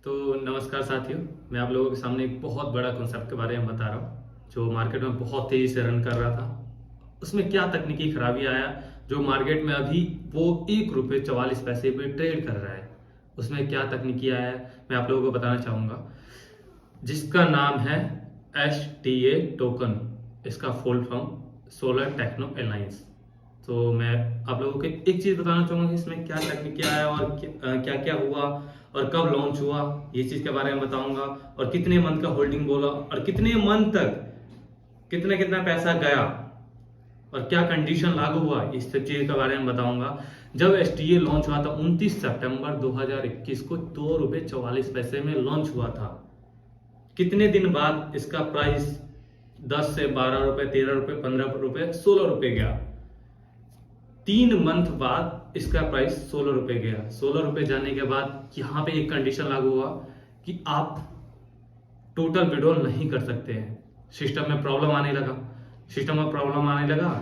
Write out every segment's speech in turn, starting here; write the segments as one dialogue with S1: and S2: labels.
S1: तो नमस्कार साथियों, मैं आप लोगों के सामने एक बहुत बड़ा कॉन्सेप्ट के बारे में बता रहा हूँ जो मार्केट में बहुत तेजी से रन कर रहा था। उसमें क्या तकनीकी खराबी आया जो मार्केट में अभी वो ₹1.44 पे ट्रेड कर रहा है। उसमें क्या तकनीकी आया है मैं आप लोगों को बताना चाहूँगा, जिसका नाम है STA टोकन। इसका full form solar techno alliance. तो मैं आप लोगों को एक चीज बताना चाहूंगा कि इसमें क्या तकनीक आया और क्या क्या हुआ और कब लॉन्च हुआ, ये चीज के बारे में बताऊंगा। और कितने मंथ का होल्डिंग बोला और कितने मंथ तक कितना कितना पैसा गया और क्या कंडीशन लागू हुआ, इस सब चीज के बारे में बताऊंगा। जब STA लॉन्च हुआ था 29 सितंबर 2021 को ₹2.44 में लॉन्च हुआ था। कितने दिन बाद इसका प्राइस 10 से ₹12, ₹13, ₹15, ₹16 गया। 3 मंथ बाद इसका प्राइस ₹16 गया। ₹16 जाने के बाद यहां पे एक कंडीशन लागू हुआ कि आप टोटल विड्रॉल नहीं कर सकते हैं। सिस्टम में प्रॉब्लम आने लगा।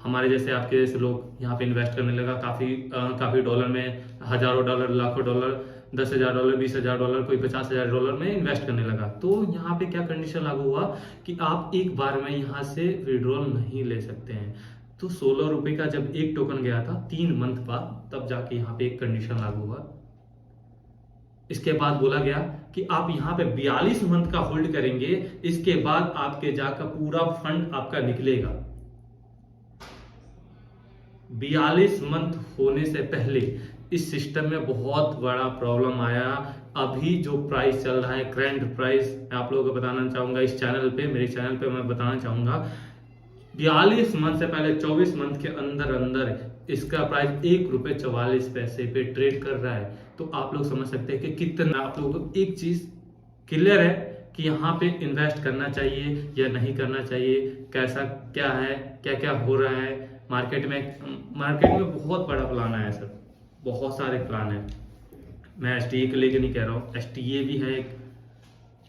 S1: हमारे जैसे आपके जैसे लोग यहाँ पे इन्वेस्ट करने लगा काफी डॉलर में, हजारों डॉलर, लाखों डॉलर, $10,000, $20,000, कोई $50,000 में इन्वेस्ट करने लगा। तो यहाँ पे क्या कंडीशन लागू हुआ कि आप एक बार में यहाँ से विड्रॉल नहीं ले सकते हैं। तो ₹16 का जब एक टोकन गया था 3 मंथ बाद, तब जाके यहाँ पे एक कंडीशन लागू हुआ। इसके बाद बोला गया कि आप यहाँ पे 42 मंथ का होल्ड करेंगे, इसके बाद आपके जाकर पूरा फंड आपका निकलेगा। 42 मंथ होने से पहले इस सिस्टम में बहुत बड़ा प्रॉब्लम आया। अभी जो प्राइस चल रहा है, करंट प्राइस, मैं आप लोगों को बताना चाहूंगा इस चैनल पे, मेरे चैनल पे मैं बताना चाहूंगा 42 मंथ से पहले 24 मंथ के अंदर अंदर इसका प्राइस ₹1.44 पे ट्रेड कर रहा है। तो आप लोग समझ सकते हैं कि कितना। आप लोगों को एक चीज क्लियर है कि यहाँ पे इन्वेस्ट करना चाहिए या नहीं करना चाहिए, कैसा क्या है, क्या क्या हो रहा है मार्केट में बहुत बड़ा प्लान आया सर, बहुत सारे प्लान है। मैं STA के लेके नहीं कह रहा हूँ, STA भी है एक,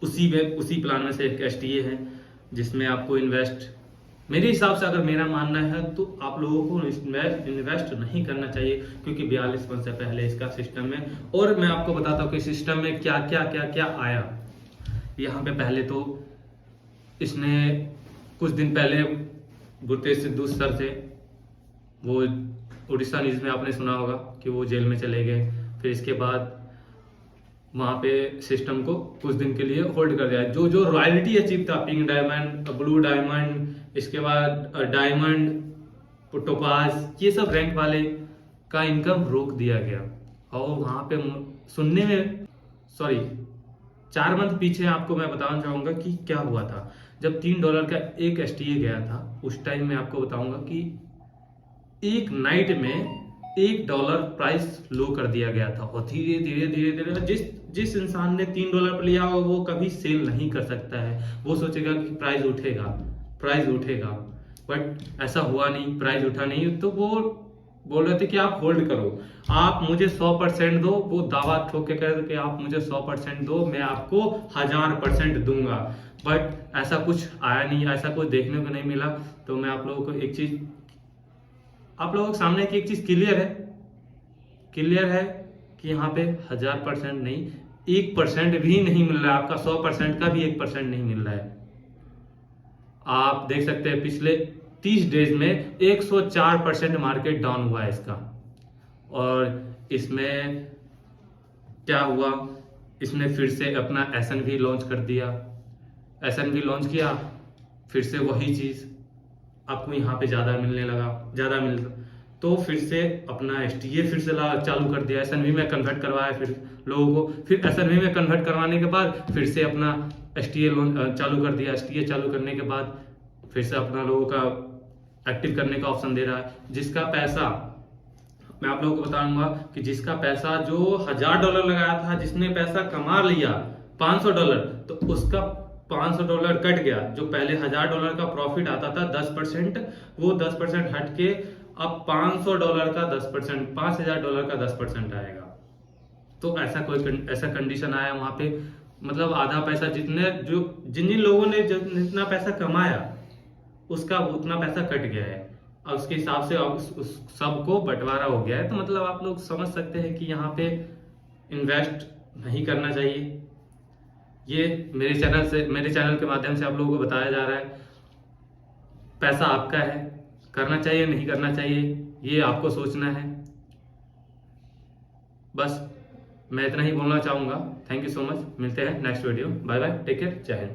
S1: उसी प्लान में से एक STA है जिसमें आपको इन्वेस्ट, मेरे हिसाब से अगर मेरा मानना है तो आप लोगों को इन्वेस्ट नहीं करना चाहिए, क्योंकि 42 मंथ से पहले इसका सिस्टम में। और मैं आपको बताता हूँ कि सिस्टम में क्या क्या क्या क्या आया। यहाँ पे पहले तो इसने कुछ दिन पहले गुरतेज सिद्धू सर थे, वो उड़ीसा न्यूज में आपने सुना होगा कि वो जेल में चले गए। फिर इसके बाद वहां पे सिस्टम को कुछ दिन के लिए होल्ड कर दिया। जो रॉयल्टी अचीव था, पिंक डायमंड, ब्लू डायमंड, इसके बाद डायमंड, टोपाज, ये सब रैंक वाले का इनकम रोक दिया गया। और वहां पे सुनने में 4 मंथ पीछे आपको मैं बताना चाहूंगा कि क्या हुआ था। जब $3 का एक STA गया था, उस टाइम में आपको बताऊंगा कि एक नाइट में $1 प्राइस लो कर दिया गया था। और धीरे धीरे धीरे धीरे जिस इंसान ने $3 पर लिया वो कभी सेल नहीं कर सकता है। वो सोचेगा कि प्राइस उठेगा, बट ऐसा हुआ नहीं, प्राइस उठा नहीं। तो वो बोल रहे थे कि आप होल्ड करो, आप मुझे 100% दो। वो दावा ठोक के कह रहे थे कि आप मुझे 100% दो, मैं आपको 1000% दूंगा। बट ऐसा कुछ आया नहीं, ऐसा कुछ देखने को नहीं मिला। तो मैं आप लोगों को आप लोगों के सामने की एक चीज क्लियर है कि यहाँ पे 1000% नहीं, 1% भी नहीं मिल रहा है आपका, 100% का भी 1% नहीं मिल रहा है। आप देख सकते हैं पिछले 30 डेज में 104% मार्केट डाउन हुआ है इसका। और इसमें क्या हुआ, इसने फिर से अपना SNV लॉन्च कर दिया। SNV लॉन्च किया, फिर से वही चीज आपको यहाँ पे ज्यादा मिल, तो फिर से अपना STA फिर से चालू कर दिया, SNV में कन्वर्ट करवाया फिर लोगों को। फिर SNV में कन्वर्ट करवाने के बाद फिर से अपना STA चालू कर दिया। STA चालू करने के बाद फिर से अपना लोगों का एक्टिव करने का ऑप्शन दे रहा है। जिसका पैसा मैं आप लोगों को बताऊंगा कि जिसका पैसा जो $1000 लगाया था, जिसने पैसा कमा लिया $500, तो उसका $500 कट गया। जो पहले $1000 का प्रॉफिट आता था 10%, वो 10% हट के अब $500 का 10%, $5000 का 10% आएगा। तो ऐसा कंडीशन आया वहां पे, मतलब आधा पैसा जिन लोगों ने जितना पैसा कमाया उसका उतना पैसा कट गया है। अब उसके हिसाब से अब सबको बंटवारा हो गया है। तो मतलब आप लोग समझ सकते हैं कि यहाँ पे इन्वेस्ट नहीं करना चाहिए। ये मेरे चैनल के माध्यम से आप लोगों को बताया जा रहा है। पैसा आपका है, करना चाहिए नहीं करना चाहिए ये आपको सोचना है। बस मैं इतना ही बोलना चाहूँगा। Thank you so much. मिलते हैं next video. Bye bye, take care, जय हिंद।